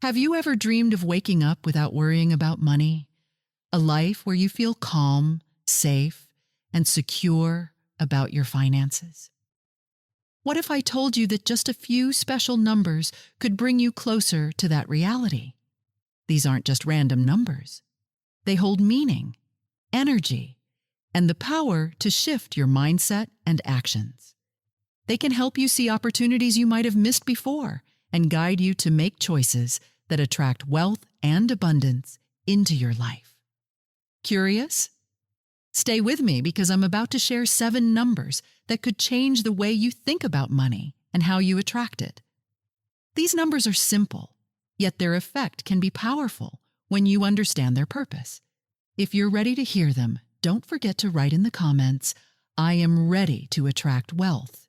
Have you ever dreamed of waking up without worrying about money? A life where you feel calm, safe, and secure about your finances? What if I told you that just a few special numbers could bring you closer to that reality? These aren't just random numbers. They hold meaning, energy, and the power to shift your mindset and actions. They can help you see opportunities you might have missed before and guide you to make choices that attract wealth and abundance into your life. Curious? Stay with me because I'm about to share 7 numbers that could change the way you think about money and how you attract it. These numbers are simple, yet their effect can be powerful when you understand their purpose. If you're ready to hear them, don't forget to write in the comments, "I am ready to attract wealth."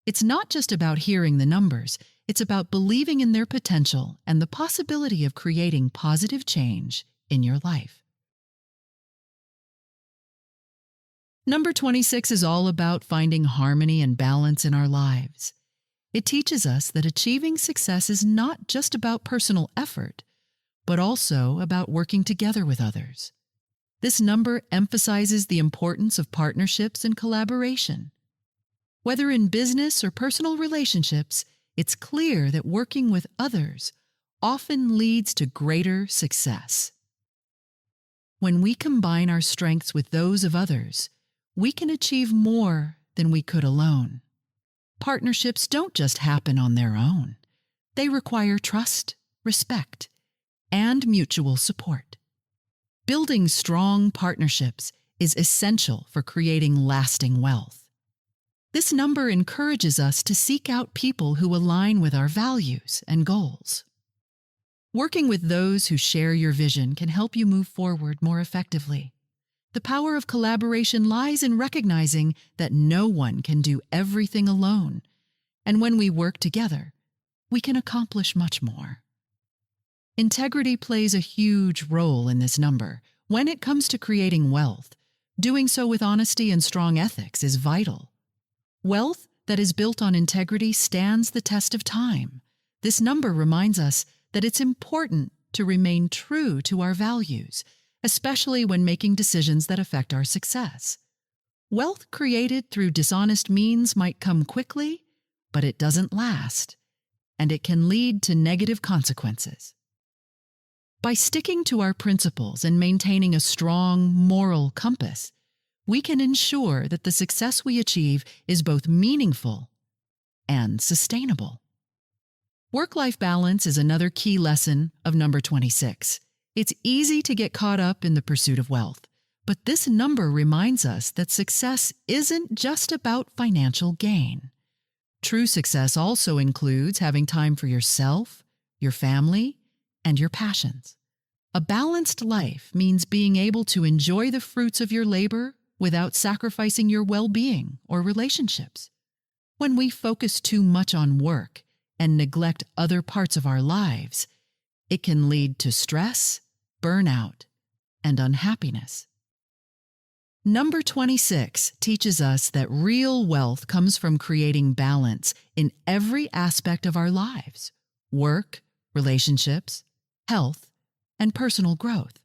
It's not just about hearing the numbers, it's about believing in their potential and the possibility of creating positive change in your life. Number 26 is all about finding harmony and balance in our lives. It teaches us that achieving success is not just about personal effort, but also about working together with others. This number emphasizes the importance of partnerships and collaboration. Whether in business or personal relationships, it's clear that working with others often leads to greater success. When we combine our strengths with those of others, we can achieve more than we could alone. Partnerships don't just happen on their own. They require trust, respect, and mutual support. Building strong partnerships is essential for creating lasting wealth. This number encourages us to seek out people who align with our values and goals. Working with those who share your vision can help you move forward more effectively. The power of collaboration lies in recognizing that no one can do everything alone, and when we work together, we can accomplish much more. Integrity plays a huge role in this number. When it comes to creating wealth, doing so with honesty and strong ethics is vital. Wealth that is built on integrity stands the test of time. This number reminds us that it's important to remain true to our values, especially when making decisions that affect our success. Wealth created through dishonest means might come quickly, but it doesn't last, and it can lead to negative consequences. By sticking to our principles and maintaining a strong moral compass, we can ensure that the success we achieve is both meaningful and sustainable. Work-life balance is another key lesson of number 26. It's easy to get caught up in the pursuit of wealth, but this number reminds us that success isn't just about financial gain. True success also includes having time for yourself, your family, and your passions. A balanced life means being able to enjoy the fruits of your labor without sacrificing your well-being or relationships. When we focus too much on work and neglect other parts of our lives, it can lead to stress, burnout, and unhappiness. Number 26 teaches us that real wealth comes from creating balance in every aspect of our lives: work, relationships, health, and personal growth.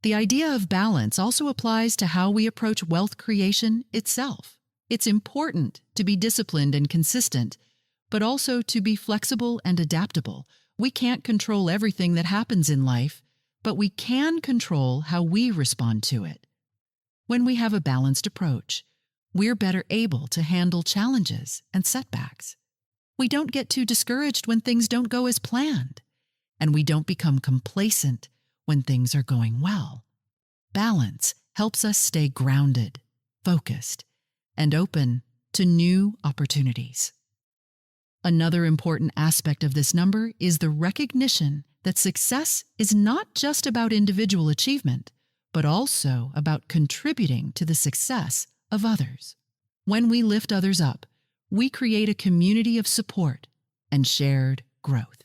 The idea of balance also applies to how we approach wealth creation itself. It's important to be disciplined and consistent, but also to be flexible and adaptable. We can't control everything that happens in life, but we can control how we respond to it. When we have a balanced approach, we're better able to handle challenges and setbacks. We don't get too discouraged when things don't go as planned, and we don't become complacent when things are going well. Balance helps us stay grounded, focused, and open to new opportunities. Another important aspect of this number is the recognition that success is not just about individual achievement, but also about contributing to the success of others. When we lift others up, we create a community of support and shared growth.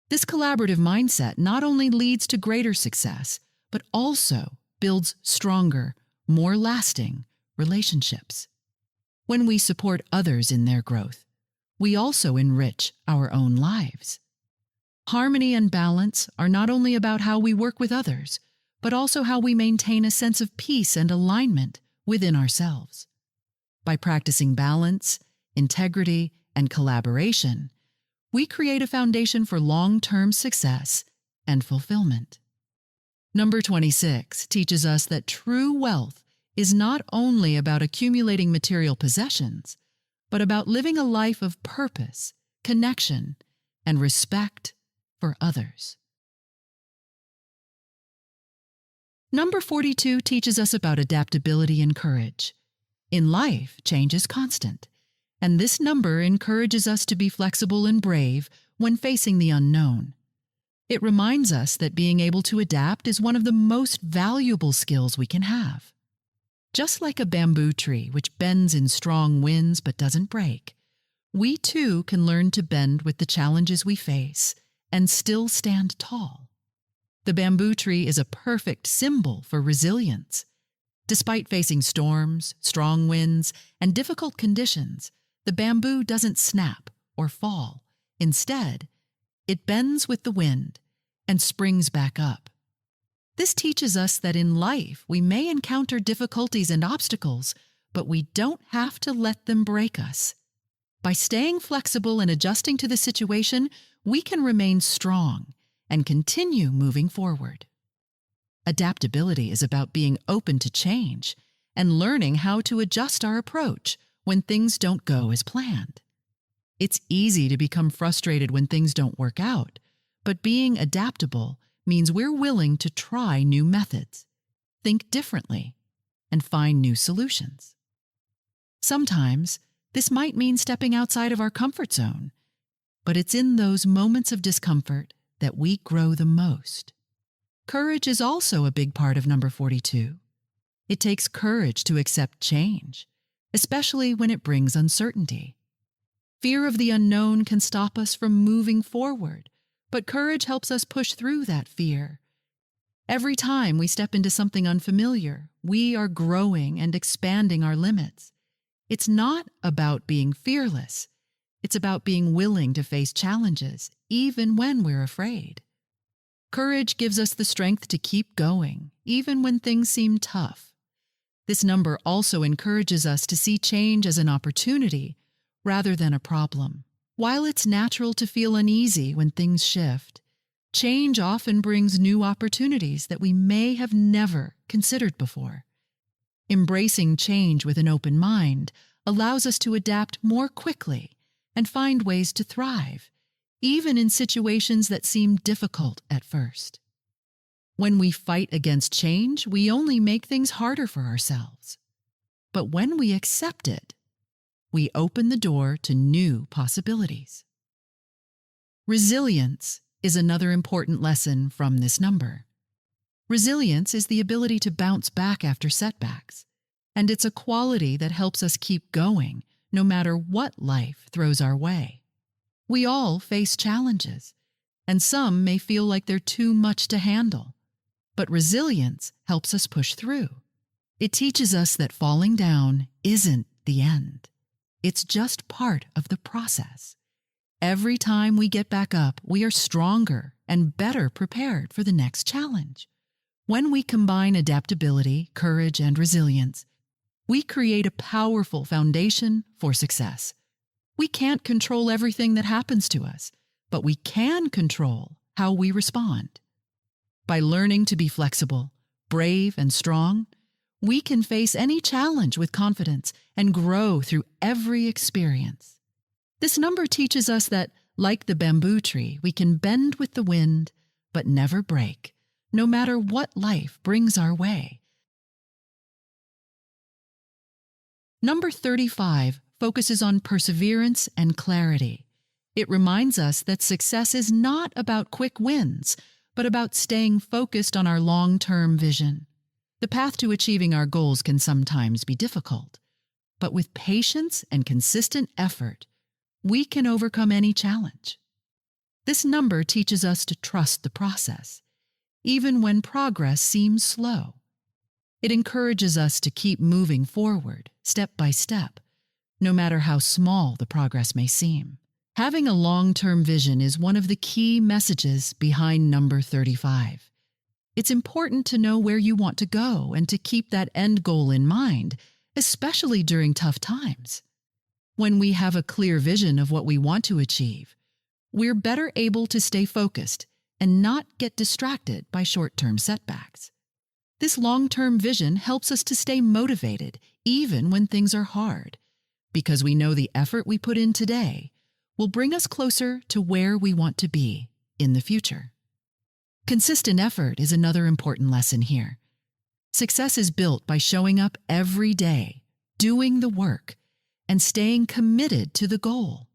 This collaborative mindset not only leads to greater success, but also builds stronger, more lasting relationships. When we support others in their growth, we also enrich our own lives. Harmony and balance are not only about how we work with others, but also how we maintain a sense of peace and alignment within ourselves. By practicing balance, integrity, and collaboration, we create a foundation for long-term success and fulfillment. Number 26 teaches us that true wealth is not only about accumulating material possessions, but about living a life of purpose, connection, and respect for others. Number 42 teaches us about adaptability and courage. In life, change is constant, and this number encourages us to be flexible and brave when facing the unknown. It reminds us that being able to adapt is one of the most valuable skills we can have. Just like a bamboo tree which bends in strong winds but doesn't break, we too can learn to bend with the challenges we face and still stand tall. The bamboo tree is a perfect symbol for resilience. Despite facing storms, strong winds, and difficult conditions, the bamboo doesn't snap or fall. Instead, it bends with the wind and springs back up. This teaches us that in life we may encounter difficulties and obstacles, but we don't have to let them break us. By staying flexible and adjusting to the situation, we can remain strong and continue moving forward. Adaptability is about being open to change and learning how to adjust our approach when things don't go as planned. It's easy to become frustrated when things don't work out, but being adaptable means we're willing to try new methods, think differently, and find new solutions. Sometimes, this might mean stepping outside of our comfort zone, but it's in those moments of discomfort that we grow the most. Courage is also a big part of number 42. It takes courage to accept change, especially when it brings uncertainty. Fear of the unknown can stop us from moving forward, but courage helps us push through that fear. Every time we step into something unfamiliar, we are growing and expanding our limits. It's not about being fearless. It's about being willing to face challenges, even when we're afraid. Courage gives us the strength to keep going, even when things seem tough. This number also encourages us to see change as an opportunity rather than a problem. While it's natural to feel uneasy when things shift, change often brings new opportunities that we may have never considered before. Embracing change with an open mind allows us to adapt more quickly and find ways to thrive, even in situations that seem difficult at first. When we fight against change, we only make things harder for ourselves. But when we accept it, we open the door to new possibilities. Resilience is another important lesson from this number. Resilience is the ability to bounce back after setbacks, and it's a quality that helps us keep going no matter what life throws our way. We all face challenges, and some may feel like they're too much to handle, but resilience helps us push through. It teaches us that falling down isn't the end. It's just part of the process. Every time we get back up, we are stronger and better prepared for the next challenge. When we combine adaptability, courage, and resilience, we create a powerful foundation for success. We can't control everything that happens to us, but we can control how we respond. By learning to be flexible, brave, and strong, we can face any challenge with confidence and grow through every experience. This number teaches us that, like the bamboo tree, we can bend with the wind, but never break, no matter what life brings our way. Number 35 focuses on perseverance and clarity. It reminds us that success is not about quick wins, but about staying focused on our long-term vision. The path to achieving our goals can sometimes be difficult, but with patience and consistent effort, we can overcome any challenge. This number teaches us to trust the process, even when progress seems slow. It encourages us to keep moving forward, step by step, no matter how small the progress may seem. Having a long-term vision is one of the key messages behind number 35. It's important to know where you want to go and to keep that end goal in mind, especially during tough times. When we have a clear vision of what we want to achieve, we're better able to stay focused and not get distracted by short-term setbacks. This long-term vision helps us to stay motivated even when things are hard, because we know the effort we put in today will bring us closer to where we want to be in the future. Consistent effort is another important lesson here. Success is built by showing up every day, doing the work, and staying committed to the goal.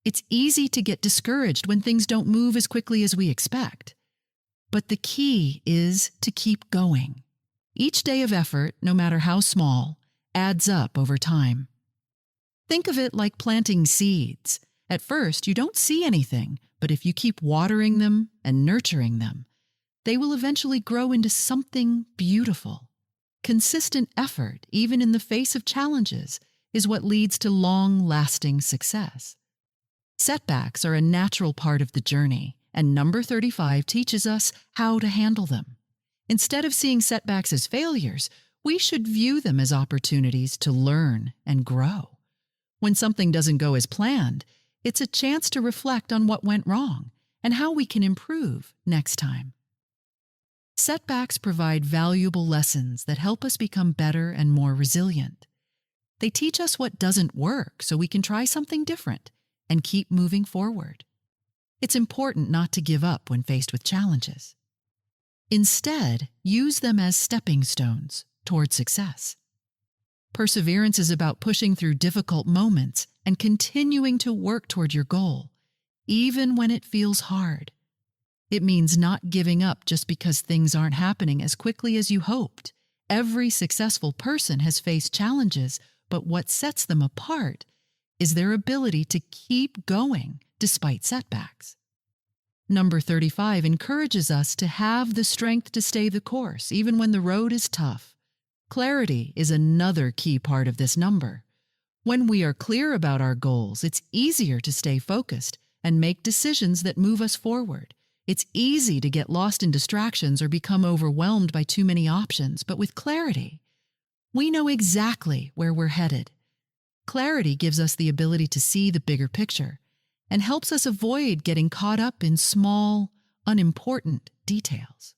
It's easy to get discouraged when things don't move as quickly as we expect. But the key is to keep going. Each day of effort, no matter how small, adds up over time. Think of it like planting seeds. At first, you don't see anything, but if you keep watering them and nurturing them, they will eventually grow into something beautiful. Consistent effort, even in the face of challenges, is what leads to long-lasting success. Setbacks are a natural part of the journey, and number 35 teaches us how to handle them. Instead of seeing setbacks as failures, we should view them as opportunities to learn and grow. When something doesn't go as planned, it's a chance to reflect on what went wrong and how we can improve next time. Setbacks provide valuable lessons that help us become better and more resilient. They teach us what doesn't work so we can try something different and keep moving forward. It's important not to give up when faced with challenges. Instead, use them as stepping stones toward success. Perseverance is about pushing through difficult moments and continuing to work toward your goal, even when it feels hard. It means not giving up just because things aren't happening as quickly as you hoped. Every successful person has faced challenges, but what sets them apart is their ability to keep going despite setbacks. Number 35 encourages us to have the strength to stay the course, even when the road is tough. Clarity is another key part of this number. When we are clear about our goals, it's easier to stay focused and make decisions that move us forward. It's easy to get lost in distractions or become overwhelmed by too many options, but with clarity, we know exactly where we're headed. Clarity gives us the ability to see the bigger picture and helps us avoid getting caught up in small, unimportant details.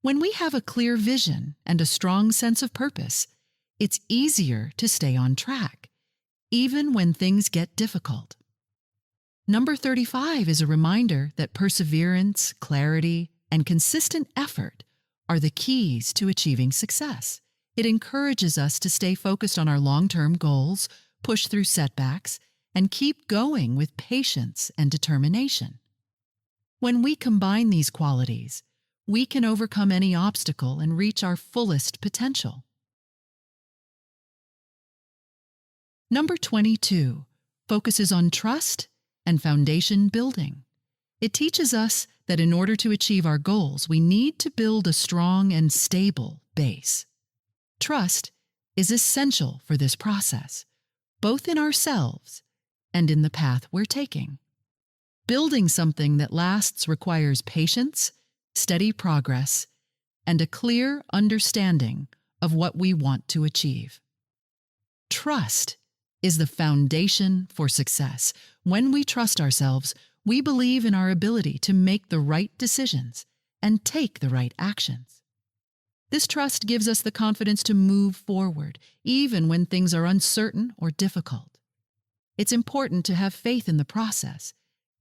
When we have a clear vision and a strong sense of purpose, it's easier to stay on track, even when things get difficult. Number 35 is a reminder that perseverance, clarity, and consistent effort are the keys to achieving success. It encourages us to stay focused on our long-term goals, push through setbacks, and keep going with patience and determination. When we combine these qualities, we can overcome any obstacle and reach our fullest potential. Number 22 focuses on trust and foundation building. It teaches us that in order to achieve our goals, we need to build a strong and stable base. Trust is essential for this process, both in ourselves and in the path we're taking. Building something that lasts requires patience, steady progress, and a clear understanding of what we want to achieve. Trust is the foundation for success. When we trust ourselves, we believe in our ability to make the right decisions and take the right actions. This trust gives us the confidence to move forward, even when things are uncertain or difficult. It's important to have faith in the process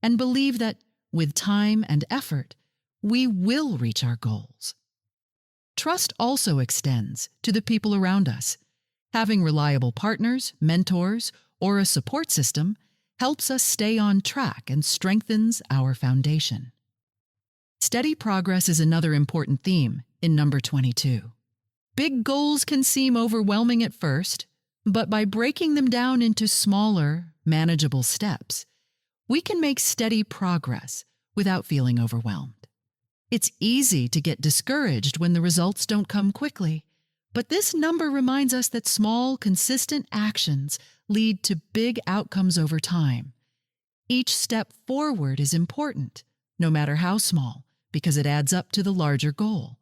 and believe that, with time and effort, we will reach our goals. Trust also extends to the people around us. Having reliable partners, mentors, or a support system helps us stay on track and strengthens our foundation. Steady progress is another important theme in number 22. Big goals can seem overwhelming at first, but by breaking them down into smaller, manageable steps, we can make steady progress without feeling overwhelmed. It's easy to get discouraged when the results don't come quickly, but this number reminds us that small, consistent actions lead to big outcomes over time. Each step forward is important, no matter how small, because it adds up to the larger goal.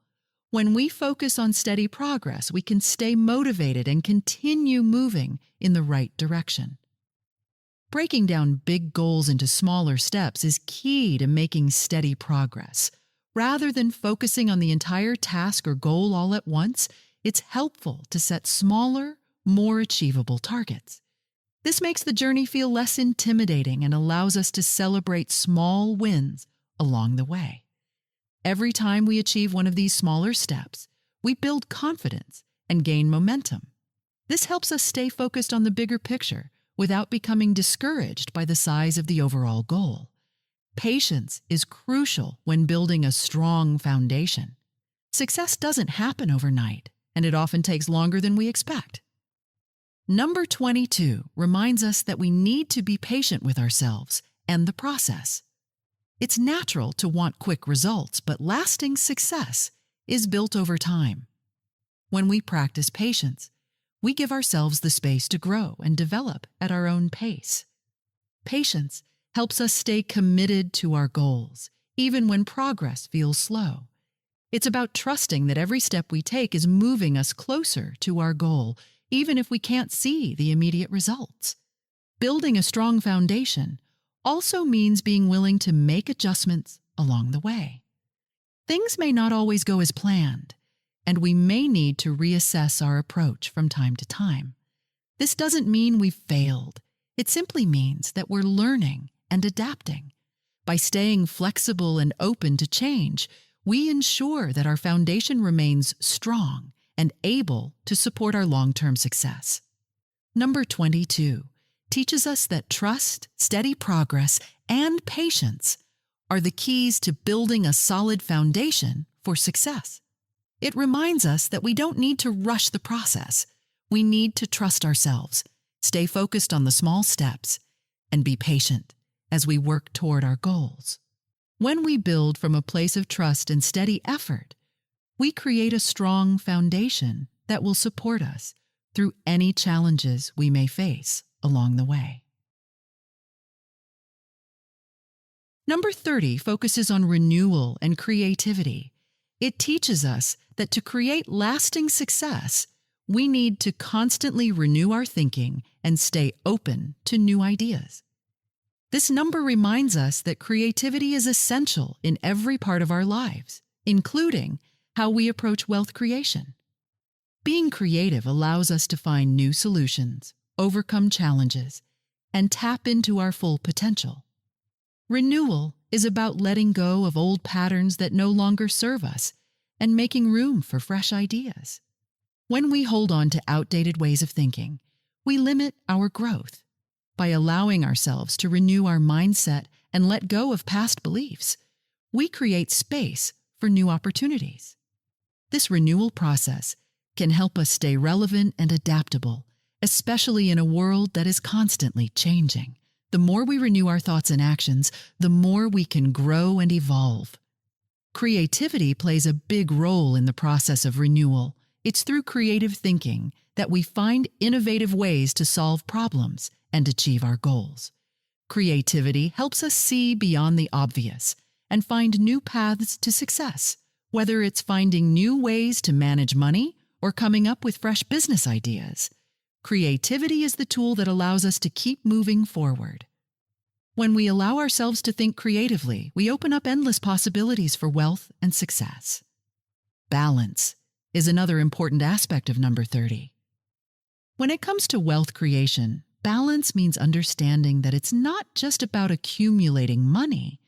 When we focus on steady progress, we can stay motivated and continue moving in the right direction. Breaking down big goals into smaller steps is key to making steady progress. Rather than focusing on the entire task or goal all at once, it's helpful to set smaller, more achievable targets. This makes the journey feel less intimidating and allows us to celebrate small wins along the way. Every time we achieve one of these smaller steps, we build confidence and gain momentum. This helps us stay focused on the bigger picture without becoming discouraged by the size of the overall goal. Patience is crucial when building a strong foundation. Success doesn't happen overnight, and it often takes longer than we expect. Number 22 reminds us that we need to be patient with ourselves and the process. It's natural to want quick results, but lasting success is built over time. When we practice patience, we give ourselves the space to grow and develop at our own pace. Patience helps us stay committed to our goals, even when progress feels slow. It's about trusting that every step we take is moving us closer to our goal, even if we can't see the immediate results. Building a strong foundation also means being willing to make adjustments along the way. Things may not always go as planned, and we may need to reassess our approach from time to time. This doesn't mean we've failed. It simply means that we're learning and adapting. By staying flexible and open to change, we ensure that our foundation remains strong and able to support our long-term success. Number 22 teaches us that trust, steady progress, and patience are the keys to building a solid foundation for success. It reminds us that we don't need to rush the process. We need to trust ourselves, stay focused on the small steps, and be patient as we work toward our goals. When we build from a place of trust and steady effort, we create a strong foundation that will support us through any challenges we may face along the way. Number 30 focuses on renewal and creativity. It teaches us that to create lasting success, we need to constantly renew our thinking and stay open to new ideas. This number reminds us that creativity is essential in every part of our lives, including how we approach wealth creation. Being creative allows us to find new solutions, overcome challenges, and tap into our full potential. Renewal is about letting go of old patterns that no longer serve us and making room for fresh ideas. When we hold on to outdated ways of thinking, we limit our growth. By allowing ourselves to renew our mindset and let go of past beliefs, we create space for new opportunities. This renewal process can help us stay relevant and adaptable, especially in a world that is constantly changing. The more we renew our thoughts and actions, the more we can grow and evolve. Creativity plays a big role in the process of renewal. It's through creative thinking that we find innovative ways to solve problems and achieve our goals. Creativity helps us see beyond the obvious and find new paths to success, whether it's finding new ways to manage money or coming up with fresh business ideas. Creativity is the tool that allows us to keep moving forward. When we allow ourselves to think creatively, we open up endless possibilities for wealth and success. Balance is another important aspect of number 30. When it comes to wealth creation, balance means understanding that it's not just about accumulating money,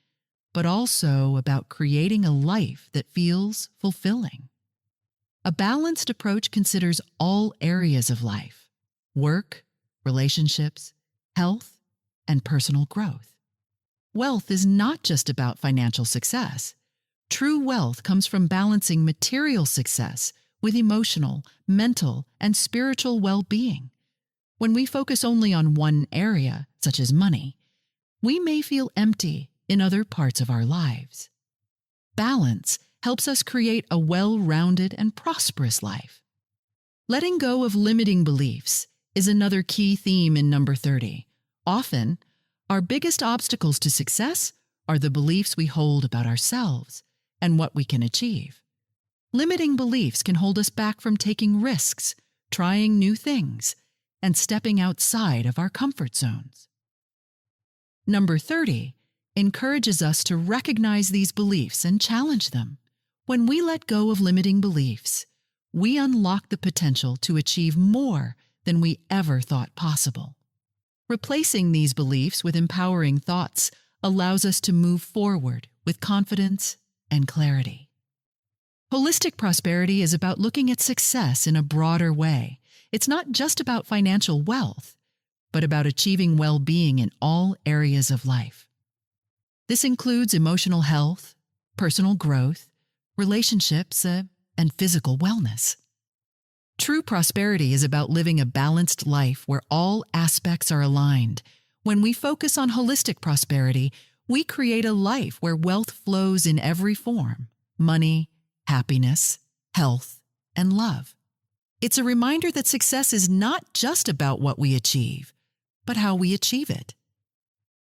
but also about creating a life that feels fulfilling. A balanced approach considers all areas of life: work, relationships, health, and personal growth. Wealth is not just about financial success. True wealth comes from balancing material success with emotional, mental, and spiritual well-being. When we focus only on one area, such as money, we may feel empty in other parts of our lives. Balance helps us create a well-rounded and prosperous life. Letting go of limiting beliefs is another key theme in number 30. Often, Our biggest obstacles to success are the beliefs we hold about ourselves and what we can achieve. Limiting beliefs can hold us back from taking risks, trying new things, and stepping outside of our comfort zones. Number 30 encourages us to recognize these beliefs and challenge them. When we let go of limiting beliefs, we unlock the potential to achieve more than we ever thought possible. Replacing these beliefs with empowering thoughts allows us to move forward with confidence and clarity. Holistic prosperity is about looking at success in a broader way. It's not just about financial wealth, but about achieving well-being in all areas of life. This includes emotional health, personal growth, relationships, and physical wellness. True prosperity is about living a balanced life where all aspects are aligned. When we focus on holistic prosperity, we create a life where wealth flows in every form: money, happiness, health, and love. It's a reminder that success is not just about what we achieve, but how we achieve it.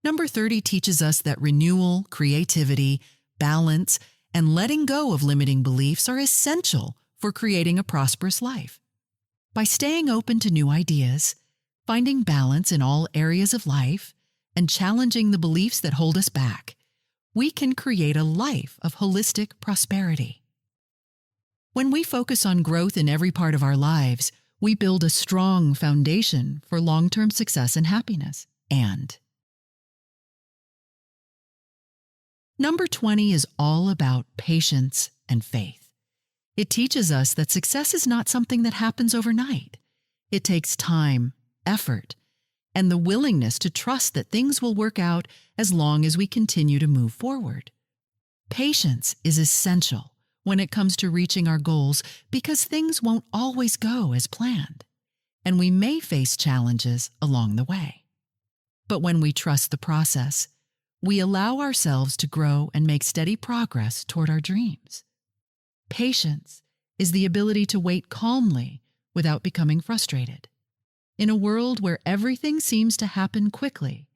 Number 30 teaches us that renewal, creativity, balance, and letting go of limiting beliefs are essential for creating a prosperous life. By staying open to new ideas, finding balance in all areas of life, and challenging the beliefs that hold us back, we can create a life of holistic prosperity. When we focus on growth in every part of our lives, we build a strong foundation for long-term success and happiness. And Number 20 is all about patience and faith. It teaches us that success is not something that happens overnight. It takes time, effort, and the willingness to trust that things will work out as long as we continue to move forward. Patience is essential when it comes to reaching our goals because things won't always go as planned, and we may face challenges along the way. But when we trust the process, we allow ourselves to grow and make steady progress toward our dreams. Patience is the ability to wait calmly without becoming frustrated. In a world where everything seems to happen quickly,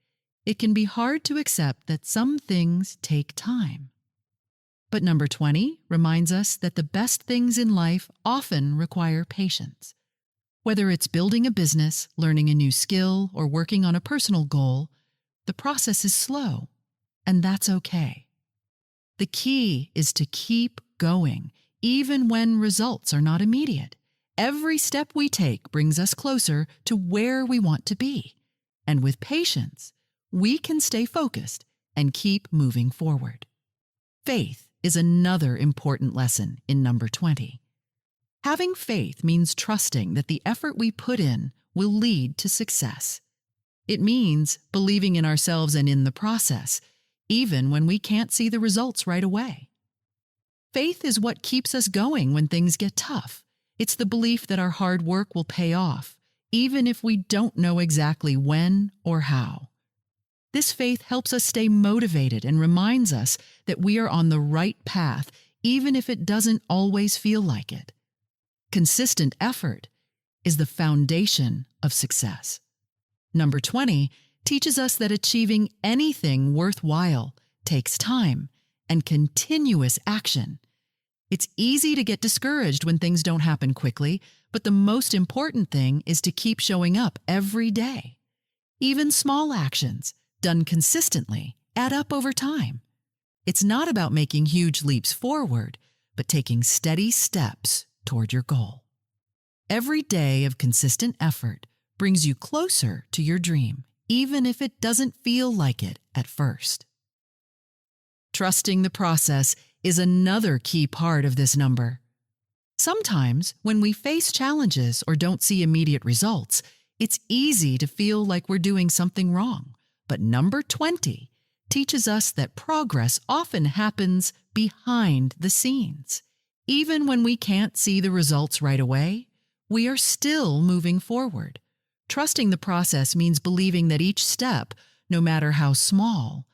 it can be hard to accept that some things take time. But number 20 reminds us that the best things in life often require patience. Whether it's building a business, learning a new skill, or working on a personal goal, the process is slow, and that's okay. The key is to keep going, even when results are not immediate. Every step we take brings us closer to where we want to be. And with patience, we can stay focused and keep moving forward. Faith is another important lesson in number 20. Having faith means trusting that the effort we put in will lead to success. It means believing in ourselves and in the process, even when we can't see the results right away. Faith is what keeps us going when things get tough. It's the belief that our hard work will pay off, even if we don't know exactly when or how. This faith helps us stay motivated and reminds us that we are on the right path, even if it doesn't always feel like it. Consistent effort is the foundation of success. Number 20 teaches us that achieving anything worthwhile takes time and continuous action. It's easy to get discouraged when things don't happen quickly, but the most important thing is to keep showing up every day. Even small actions, done consistently, add up over time. It's not about making huge leaps forward, but taking steady steps toward your goal. Every day of consistent effort brings you closer to your dream, even if it doesn't feel like it at first. Trusting the process is another key part of this number. Sometimes, when we face challenges or don't see immediate results, it's easy to feel like we're doing something wrong. But number 20 teaches us that progress often happens behind the scenes. Even when we can't see the results right away, we are still moving forward. Trusting the process means believing that each step, no matter how small,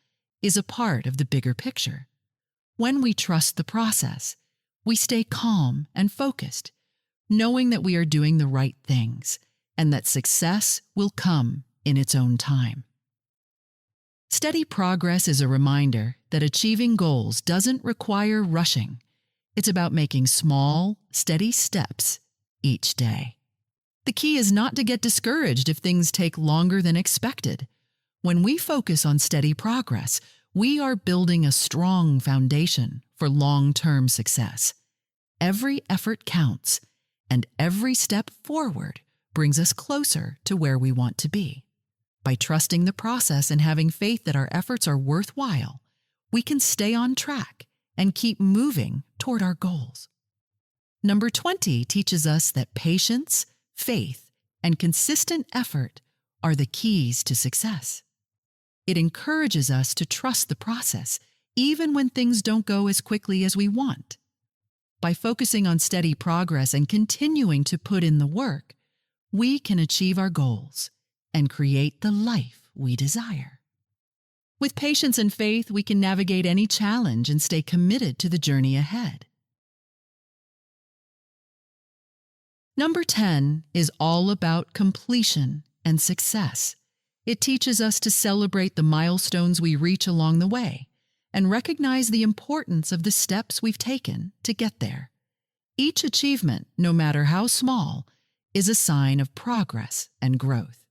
is a part of the bigger picture. When we trust the process, we stay calm and focused, knowing that we are doing the right things and that success will come in its own time. Steady progress is a reminder that achieving goals doesn't require rushing. It's about making small, steady steps each day. The key is not to get discouraged if things take longer than expected. When we focus on steady progress, we are building a strong foundation for long-term success. Every effort counts, and every step forward brings us closer to where we want to be. By trusting the process and having faith that our efforts are worthwhile, we can stay on track and keep moving toward our goals. Number 20 teaches us that patience, faith, and consistent effort are the keys to success. It encourages us to trust the process, even when things don't go as quickly as we want. By focusing on steady progress and continuing to put in the work, we can achieve our goals and create the life we desire. With patience and faith, we can navigate any challenge and stay committed to the journey ahead. Number 10 is all about completion and success. It teaches us to celebrate the milestones we reach along the way and recognize the importance of the steps we've taken to get there. Each achievement, no matter how small, is a sign of progress and growth.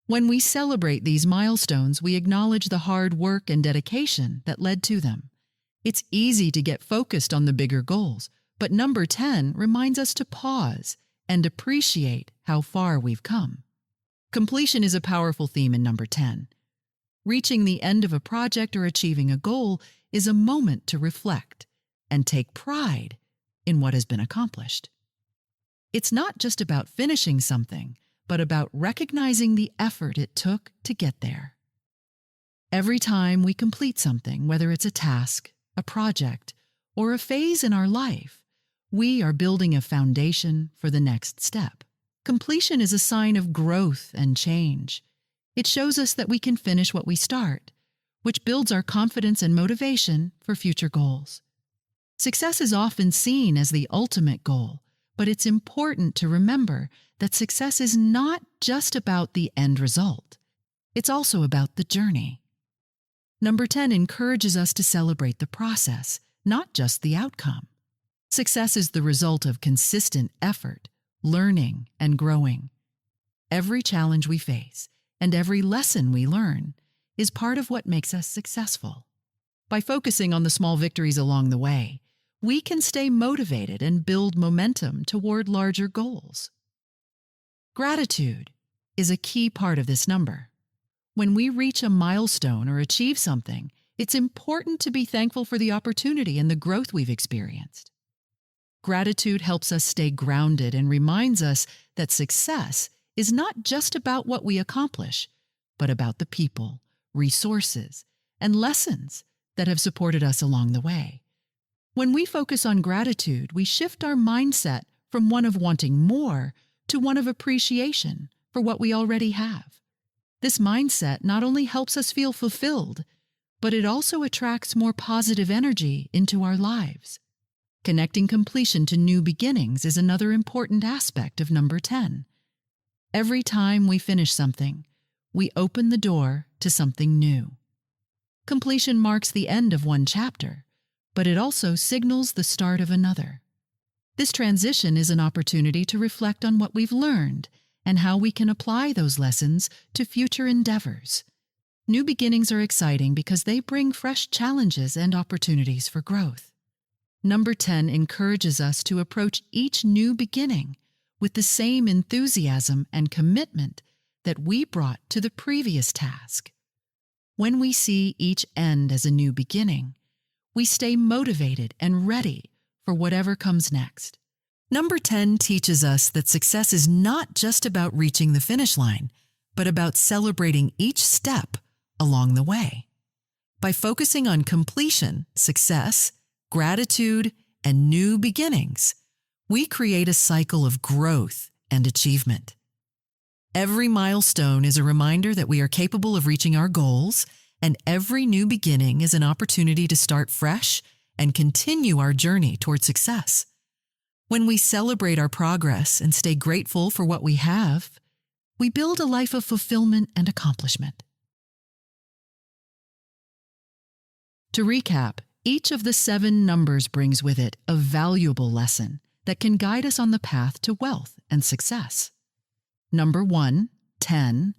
When we celebrate these milestones, we acknowledge the hard work and dedication that led to them. It's easy to get focused on the bigger goals, but number 10 reminds us to pause and appreciate how far we've come. Completion is a powerful theme in number 10. Reaching the end of a project or achieving a goal is a moment to reflect and take pride in what has been accomplished. It's not just about finishing something, but about recognizing the effort it took to get there. Every time we complete something, whether it's a task, a project, or a phase in our life, we are building a foundation for the next step. Completion is a sign of growth and change. It shows us that we can finish what we start, which builds our confidence and motivation for future goals. Success is often seen as the ultimate goal, but it's important to remember that success is not just about the end result. It's also about the journey. Number 10 encourages us to celebrate the process, not just the outcome. Success is the result of consistent effort, learning, and growing. Every challenge we face and every lesson we learn is part of what makes us successful. By focusing on the small victories along the way, we can stay motivated and build momentum toward larger goals. Gratitude is a key part of this number. When we reach a milestone or achieve something, it's important to be thankful for the opportunity and the growth we've experienced. Gratitude helps us stay grounded and reminds us that success is not just about what we accomplish, but about the people, resources, and lessons that have supported us along the way. When we focus on gratitude, we shift our mindset from one of wanting more to one of appreciation for what we already have. This mindset not only helps us feel fulfilled, but it also attracts more positive energy into our lives. Connecting completion to new beginnings is another important aspect of number 10. Every time we finish something, we open the door to something new. Completion marks the end of one chapter, but it also signals the start of another. This transition is an opportunity to reflect on what we've learned and how we can apply those lessons to future endeavors. New beginnings are exciting because they bring fresh challenges and opportunities for growth. Number 10 encourages us to approach each new beginning with the same enthusiasm and commitment that we brought to the previous task. When we see each end as a new beginning, we stay motivated and ready for whatever comes next. Number 10 teaches us that success is not just about reaching the finish line, but about celebrating each step along the way. By focusing on completion, success, gratitude, and new beginnings, we create a cycle of growth and achievement. Every milestone is a reminder that we are capable of reaching our goals, and every new beginning is an opportunity to start fresh and continue our journey toward success. When we celebrate our progress and stay grateful for what we have, we build a life of fulfillment and accomplishment. To recap, each of the 7 numbers brings with it a valuable lesson that can guide us on the path to wealth and success. Number 1, 10,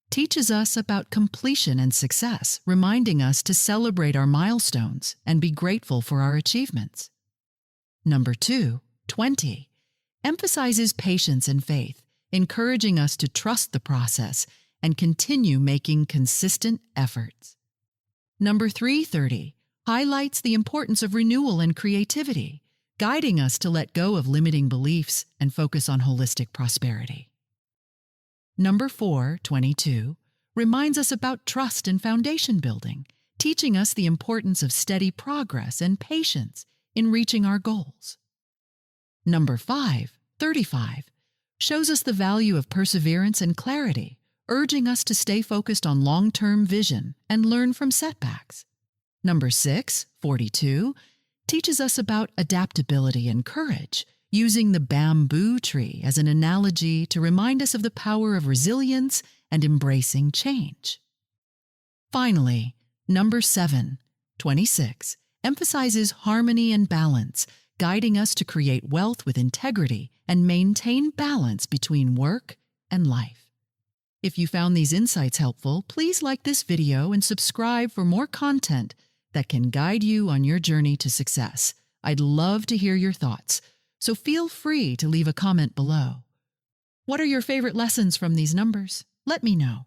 teaches us about completion and success, reminding us to celebrate our milestones and be grateful for our achievements. Number 2, 20, emphasizes patience and faith, encouraging us to trust the process and continue making consistent efforts. Number 3, 30, highlights the importance of renewal and creativity, guiding us to let go of limiting beliefs and focus on holistic prosperity. Number 4, 22, reminds us about trust and foundation building, teaching us the importance of steady progress and patience in reaching our goals. Number 5, 35, shows us the value of perseverance and clarity, urging us to stay focused on long-term vision and learn from setbacks. Number 6, 42, teaches us about adaptability and courage, using the bamboo tree as an analogy to remind us of the power of resilience and embracing change. Finally, number 7, 26, emphasizes harmony and balance, guiding us to create wealth with integrity and maintain balance between work and life. If you found these insights helpful, please like this video and subscribe for more content that can guide you on your journey to success. I'd love to hear your thoughts, so feel free to leave a comment below. What are your favorite lessons from these numbers? Let me know.